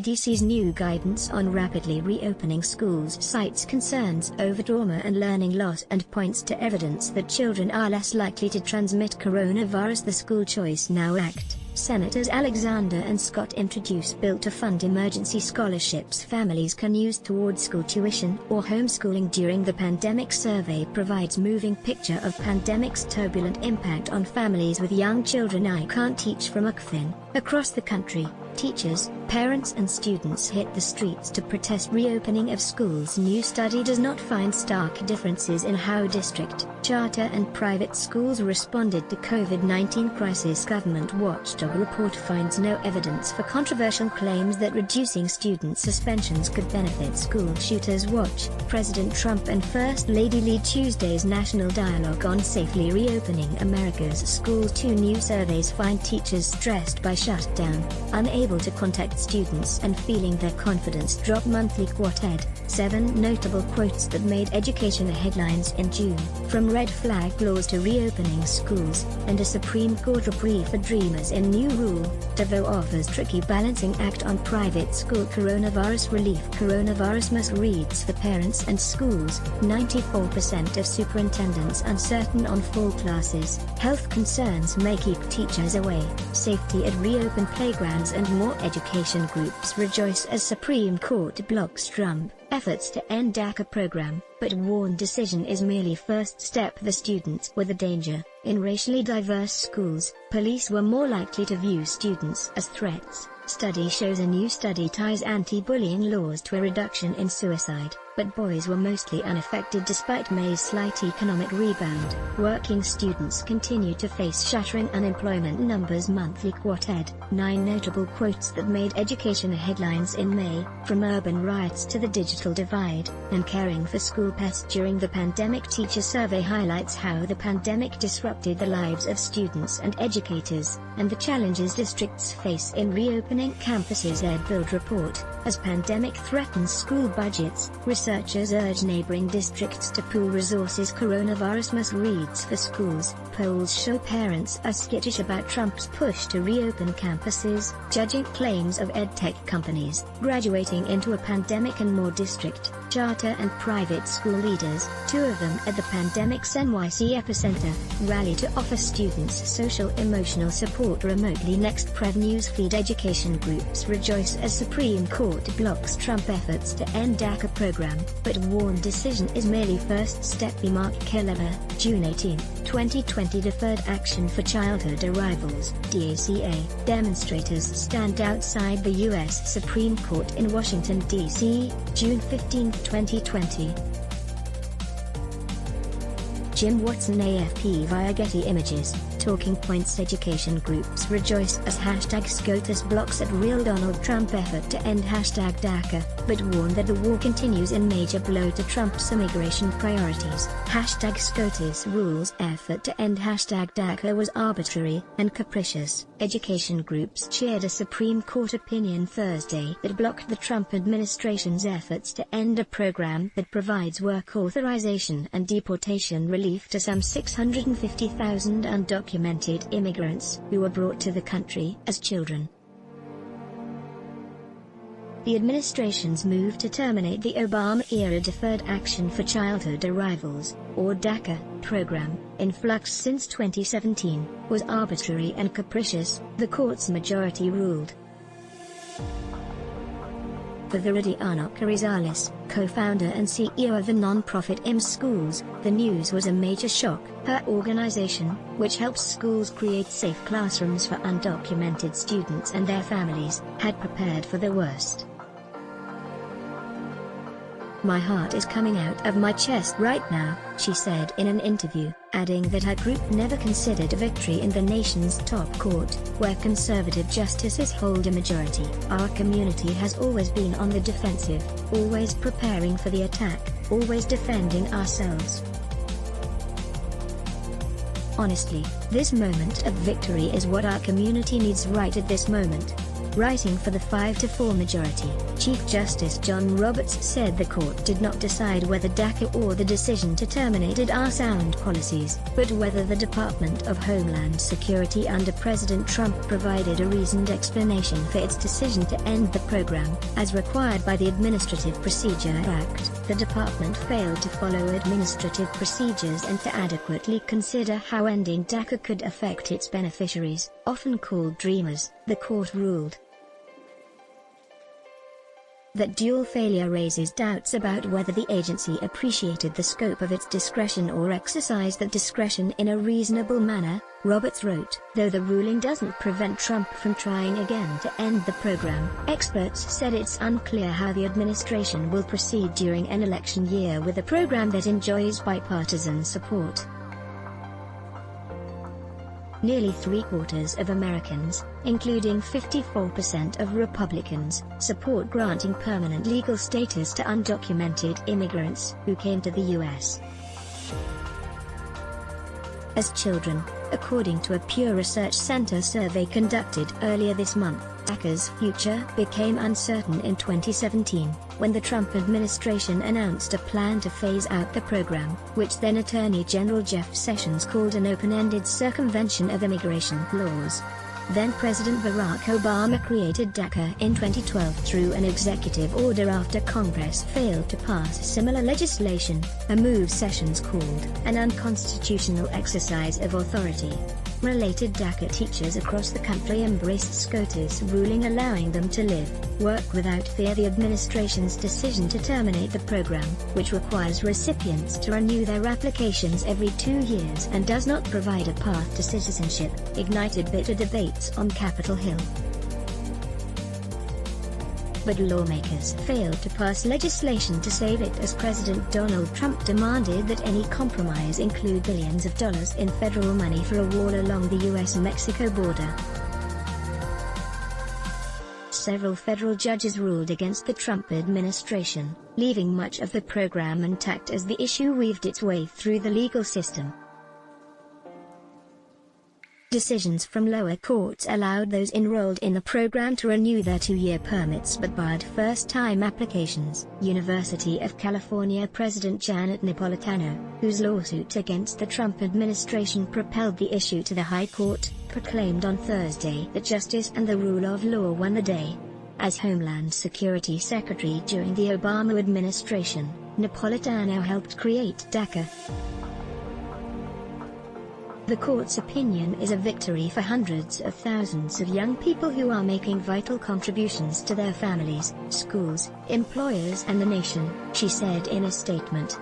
CDC's new guidance on rapidly reopening schools cites concerns over trauma and learning loss and points to evidence that children are less likely to transmit coronavirus. The School Choice Now Act, Senators Alexander and Scott introduce bill to fund emergency scholarships families can use towards school tuition or homeschooling during the pandemic. Survey provides moving picture of pandemic's turbulent impact on families with young children. I Can't Teach from UCFIN. Across the country, teachers, parents and students hit the streets to protest reopening of schools. New study does not find stark differences in how district, charter and private schools responded to COVID-19 crisis. Government watchdog report finds no evidence for controversial claims that reducing student suspensions could benefit school shooters. Watch President Trump and First Lady lead Tuesday's national dialogue on safely reopening America's schools. Two new surveys find teachers stressed by shutdown, unable to contact students and feeling their confidence drop. Monthly Quartet, 7 notable quotes that made education headlines in June, from red flag laws to reopening schools, and a Supreme Court reprieve for dreamers in new rule. DACA offers tricky balancing act on private school coronavirus relief. Coronavirus must reads for parents and schools. 94% of superintendents uncertain on fall classes. Health concerns may keep teachers away. Safety at reopened playgrounds and more. Education groups rejoice as Supreme Court blocks Trump efforts to end DACA program, but warn decision is merely first step. The students were the danger. In racially diverse schools, police were more likely to view students as threats. Study shows. A new study ties anti-bullying laws to a reduction in suicide, but boys were mostly unaffected despite May's slight economic rebound. Working students continue to face shattering unemployment numbers. Monthly Quartet, 9 notable quotes that made education headlines in May, from urban riots to the digital divide, and caring for school pets during the pandemic. Teacher survey highlights how the pandemic disrupted the lives of students and educators, and the challenges districts face in reopening campuses. EdBuild report, as pandemic threatens school budgets, researchers urge neighboring districts to pool resources. Coronavirus must reads for schools. Polls show parents are skittish about Trump's push to reopen campuses, judging claims of edtech companies graduating into a pandemic. And more district, charter and private school leaders, 2 of them at the pandemic's NYC epicenter, rally to offer students social emotional support remotely. Next Prev News feed. Education groups rejoice as Supreme Court blocks Trump efforts to end DACA program, but warn decision is merely first step. Mark Kelleher, June 18, 2020. Deferred action for childhood arrivals, DACA. Demonstrators stand outside the U.S. Supreme Court in Washington, D.C., June 15, 2020. Jim Watson AFP via Getty Images. Talking Points. Education groups rejoice as #SCOTUS blocks at real Donald Trump effort to end #DACA, but warn that the war continues in major blow to Trump's immigration priorities. #SCOTUS rules effort to end #DACA was arbitrary and capricious. Education groups cheered a Supreme Court opinion Thursday that blocked the Trump administration's efforts to end a program that provides work authorization and deportation relief to some 650,000 undocumented immigrants who were brought to the country as children. The administration's move to terminate the Obama-era Deferred Action for Childhood Arrivals, or DACA, program, in flux since 2017, was arbitrary and capricious, the court's majority ruled. For Viridiana Carrizales, co-founder and CEO of the non-profit IMS Schools, the news was a major shock. Her organization, which helps schools create safe classrooms for undocumented students and their families, had prepared for the worst. "My heart is coming out of my chest right now," she said in an interview, adding that her group never considered a victory in the nation's top court, where conservative justices hold a majority. "Our community has always been on the defensive, always preparing for the attack, always defending ourselves. Honestly, this moment of victory is what our community needs right at this moment." Writing for the 5-4 majority, Chief Justice John Roberts said the court did not decide whether DACA or the decision to terminate it are sound policies, but whether the Department of Homeland Security under President Trump provided a reasoned explanation for its decision to end the program, as required by the Administrative Procedure Act. The department failed to follow administrative procedures and to adequately consider how ending DACA could affect its beneficiaries, often called dreamers, the court ruled. That dual failure raises doubts about whether the agency appreciated the scope of its discretion or exercised that discretion in a reasonable manner, Roberts wrote. Though the ruling doesn't prevent Trump from trying again to end the program, experts said it's unclear how the administration will proceed during an election year with a program that enjoys bipartisan support. Nearly 3/4 of Americans, including 54% of Republicans, support granting permanent legal status to undocumented immigrants who came to the U.S. as children, according to a Pew Research Center survey conducted earlier this month. DACA's future became uncertain in 2017, when the Trump administration announced a plan to phase out the program, which then Attorney General Jeff Sessions called an open-ended circumvention of immigration laws. Then President Barack Obama created DACA in 2012 through an executive order after Congress failed to pass similar legislation, a move Sessions called an unconstitutional exercise of authority. Related DACA teachers across the country embraced SCOTUS ruling, allowing them to live, work without fear. The administration's decision to terminate the program, which requires recipients to renew their applications every 2 years and does not provide a path to citizenship, ignited bitter debates on Capitol Hill. But lawmakers failed to pass legislation to save it, as President Donald Trump demanded that any compromise include billions of dollars in federal money for a wall along the U.S.-Mexico border. Several federal judges ruled against the Trump administration, leaving much of the program intact as the issue weaved its way through the legal system. Decisions from lower courts allowed those enrolled in the program to renew their 2-year permits but barred first-time applications. University of California President Janet Napolitano, whose lawsuit against the Trump administration propelled the issue to the High Court, proclaimed on Thursday that justice and the rule of law won the day. As Homeland Security Secretary during the Obama administration, Napolitano helped create DACA. The court's opinion is a victory for hundreds of thousands of young people who are making vital contributions to their families, schools, employers and the nation, she said in a statement.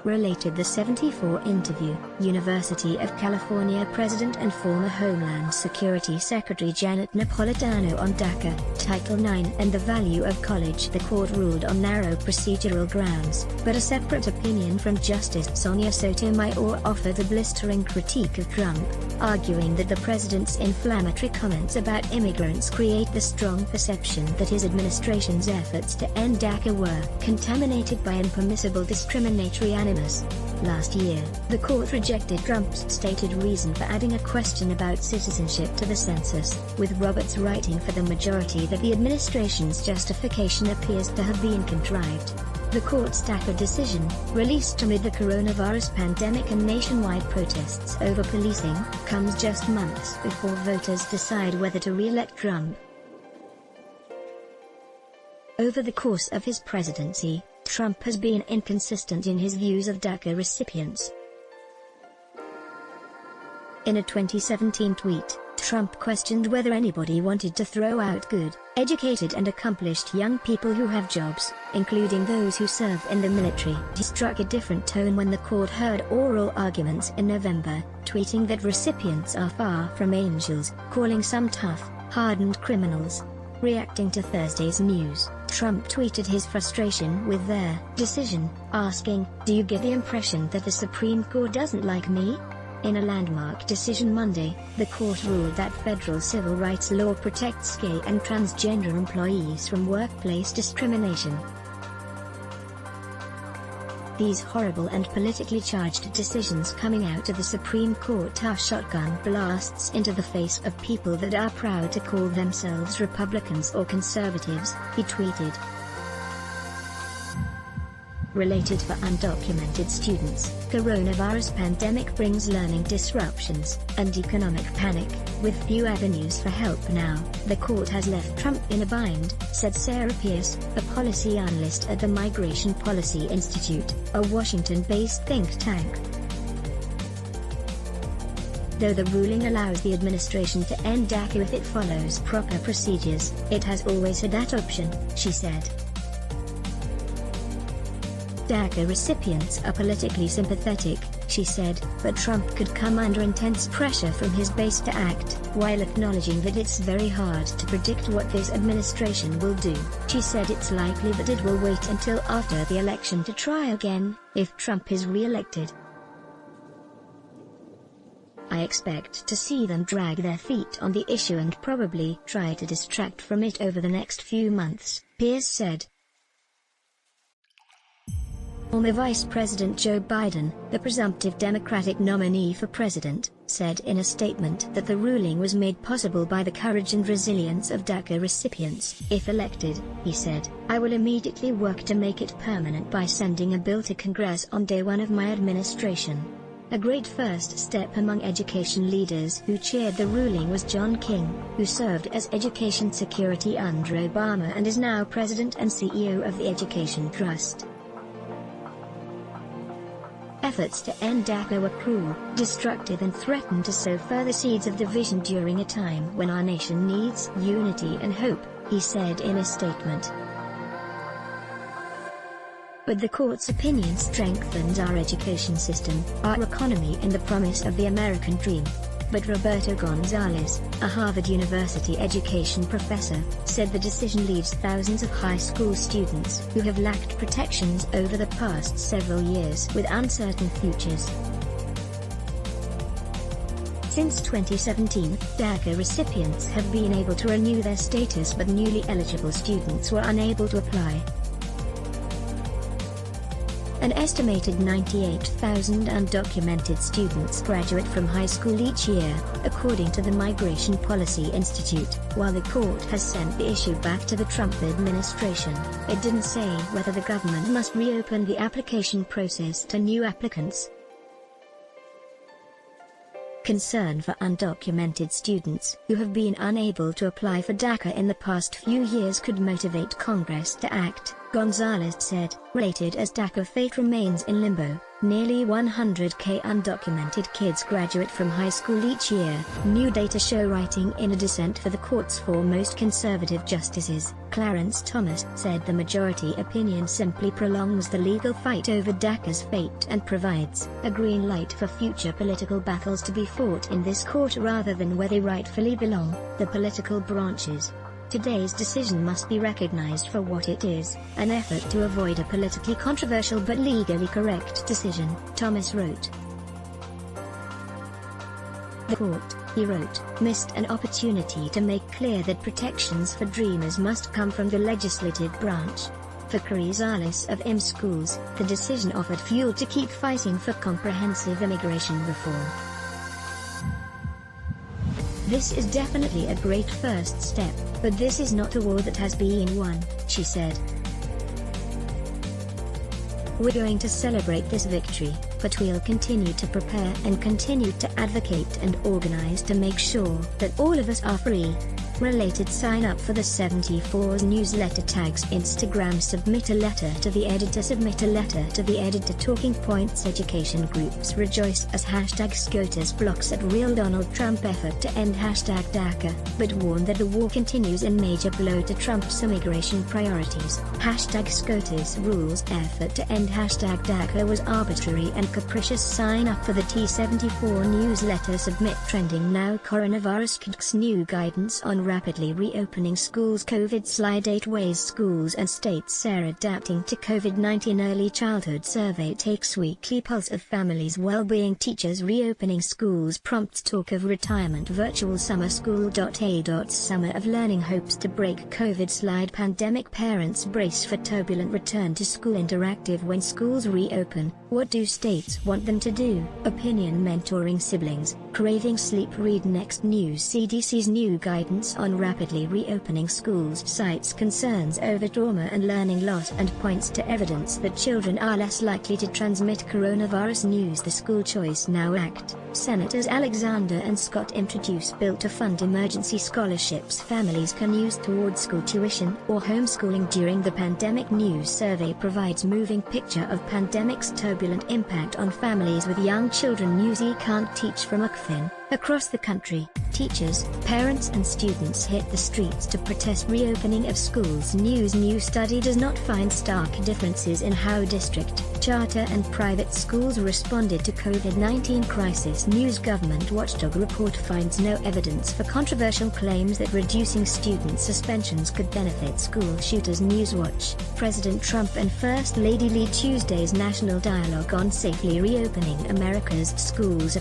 Related the 74 interview, University of California President and former Homeland Security Secretary Janet Napolitano on DACA, Title IX and the value of college. The court ruled on narrow procedural grounds, but a separate opinion from Justice Sonia Sotomayor offered a blistering critique of Trump, arguing that the president's inflammatory comments about immigrants create the strong perception that his administration's efforts to end DACA were contaminated by impermissible discriminatory animus. Last year, the court rejected Trump's stated reason for adding a question about citizenship to the census, with Roberts writing for the majority that the administration's justification appears to have been contrived. The court's DACA decision, released amid the coronavirus pandemic and nationwide protests over policing, comes just months before voters decide whether to re-elect Trump. Over the course of his presidency, Trump has been inconsistent in his views of DACA recipients. In a 2017 tweet, Trump questioned whether anybody wanted to throw out good, educated and accomplished young people who have jobs, including those who serve in the military. He struck a different tone when the court heard oral arguments in November, tweeting that recipients are far from angels, calling some tough, hardened criminals. Reacting to Thursday's news, Trump tweeted his frustration with their decision, asking, "Do you get the impression that the Supreme Court doesn't like me?" In a landmark decision Monday, the court ruled that federal civil rights law protects gay and transgender employees from workplace discrimination. These horrible and politically charged decisions coming out of the Supreme Court are shotgun blasts into the face of people that are proud to call themselves Republicans or conservatives, he tweeted. Related for undocumented students, coronavirus pandemic brings learning disruptions and economic panic, with few avenues for help now. The court has left Trump in a bind, said Sarah Pierce, a policy analyst at the Migration Policy Institute, a Washington-based think tank. Though the ruling allows the administration to end DACA if it follows proper procedures, it has always had that option, she said. DACA recipients are politically sympathetic, she said, but Trump could come under intense pressure from his base to act, while acknowledging that it's very hard to predict what this administration will do. She said it's likely that it will wait until after the election to try again, if Trump is re-elected. I expect to see them drag their feet on the issue and probably try to distract from it over the next few months, Pierce said. Former Vice President Joe Biden, the presumptive Democratic nominee for president, said in a statement that the ruling was made possible by the courage and resilience of DACA recipients. If elected, he said, I will immediately work to make it permanent by sending a bill to Congress on day one of my administration. A great first step among education leaders who cheered the ruling was John King, who served as Education Secretary under Obama and is now President and CEO of the Education Trust. Efforts to end DACA were cruel, destructive and threatened to sow further seeds of division during a time when our nation needs unity and hope, he said in a statement. But the court's opinion strengthens our education system, our economy and the promise of the American dream. But Roberto Gonzalez, a Harvard University education professor, said the decision leaves thousands of high school students who have lacked protections over the past several years with uncertain futures. Since 2017, DACA recipients have been able to renew their status, but newly eligible students were unable to apply. An estimated 98,000 undocumented students graduate from high school each year, according to the Migration Policy Institute. While the court has sent the issue back to the Trump administration, it didn't say whether the government must reopen the application process to new applicants. Concern for undocumented students who have been unable to apply for DACA in the past few years could motivate Congress to act, Gonzalez said. Rated as DACA fate remains in limbo, nearly 100,000 undocumented kids graduate from high school each year, new data show, writing in a dissent for the court's foremost conservative justices. Clarence Thomas said the majority opinion simply prolongs the legal fight over DACA's fate and provides a green light for future political battles to be fought in this court rather than where they rightfully belong, the political branches. Today's decision must be recognized for what it is, an effort to avoid a politically controversial but legally correct decision, Thomas wrote. The court, he wrote, missed an opportunity to make clear that protections for dreamers must come from the legislative branch. For Carrizales of M Schools, the decision offered fuel to keep fighting for comprehensive immigration reform. This is definitely a great first step, but this is not a war that has been won, she said. We're going to celebrate this victory, but we'll continue to prepare and continue to advocate and organize to make sure that all of us are free. Related, sign up for the 74's newsletter, tags Instagram, submit a letter to the editor, submit a letter to the editor. Talking Points education groups rejoice as #SCOTUS blocks at real Donald Trump effort to end #DACA, but warn that the war continues in major blow to Trump's immigration priorities. #SCOTUS rules effort to end #DACA was arbitrary and capricious. Sign up for the T74 newsletter, submit. Trending now, coronavirus kicks new guidance on rapidly reopening schools. COVID slide 8 ways schools and states are adapting to COVID-19. Early childhood survey takes weekly pulse of families' well-being. Teachers reopening schools prompts talk of retirement. Virtual summer school. Summer of learning hopes to break COVID slide. Pandemic parents brace for turbulent return to school. Interactive when schools reopen, what do states want them to do? Opinion mentoring siblings, craving sleep. Read next. News. CDC's new guidance on rapidly reopening schools cites concerns over trauma and learning loss and points to evidence that children are less likely to transmit coronavirus. News. The School Choice Now Act. Senators Alexander and Scott introduce bill to fund emergency scholarships families can use towards school tuition or homeschooling during the pandemic. News survey provides moving picture of pandemic's turbulent impact on families with young children. News. Can't teach from UCFIN. Across the country, teachers, parents and students hit the streets to protest reopening of schools. News. New study does not find stark differences in how district, charter and private schools responded to COVID-19 crisis. News. Government watchdog report finds no evidence for controversial claims that reducing student suspensions could benefit school shooters. Newswatch. President Trump and First Lady lead Tuesday's national dialogue on safely reopening America's schools.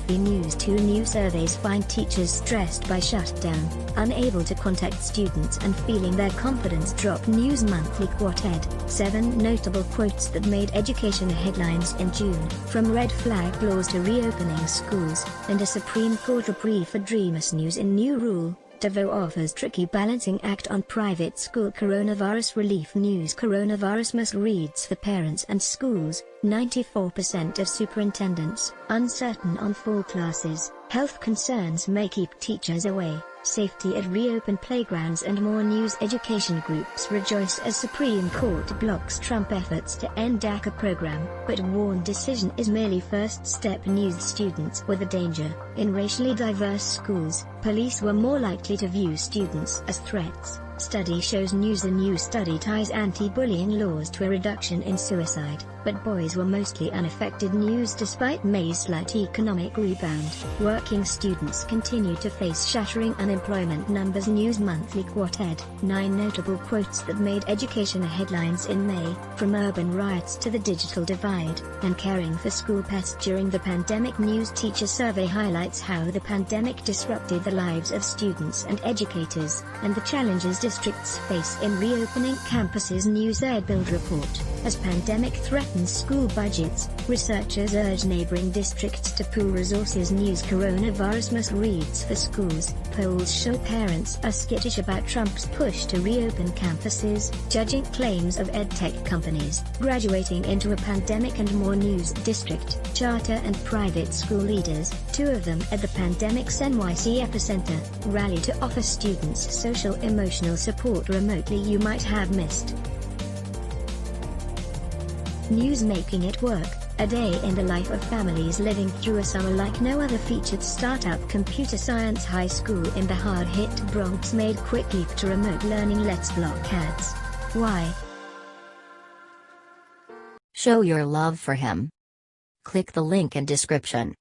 News. Two new surveys find teachers stressed by shutdown, unable to contact students and feeling their confidence drop. News Monthly Quartet. 7 notable quotes that made education headlines in June, from red flag laws to reopening schools, and a Supreme Court reprieve for Dreamers. News. In new rule, DACA offers tricky balancing act on private school coronavirus relief. News. Coronavirus must reads for parents and schools. 94% of superintendents uncertain on fall classes. Health concerns may keep teachers away. Safety at reopen playgrounds and more. News. Education groups rejoice as Supreme Court blocks Trump efforts to end DACA program, but warn decision is merely first step. News. Students were the danger. In racially diverse schools, police were more likely to view students as threats. Study shows. News. A new study ties anti-bullying laws to a reduction in suicide, but boys were mostly unaffected. News. Despite May's slight economic rebound, working students continue to face shattering unemployment numbers. News Monthly Quartet. 9 notable quotes that made education headlines in May, from urban riots to the digital divide, and caring for school pets during the pandemic. News. Teacher survey highlights how the pandemic disrupted the lives of students and educators, and the challenges districts face in reopening campuses. News. Build report. As pandemic threatens school budgets, researchers urge neighboring districts to pool resources. News. Coronavirus must reads for schools. Polls show parents are skittish about Trump's push to reopen campuses, judging claims of edtech companies graduating into a pandemic. And more. News. District, charter and private school leaders, 2 of them at the pandemic's NYC epicenter, rally to offer students social emotional support remotely. You might have missed. News. Making it work. A day in the life of families living through a summer like no other. Featured startup Computer Science High School in the hard-hit Bronx made quick leap to remote learning. Let's block ads. Why? Show your love for him. Click the link in description.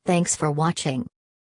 Thanks for watching.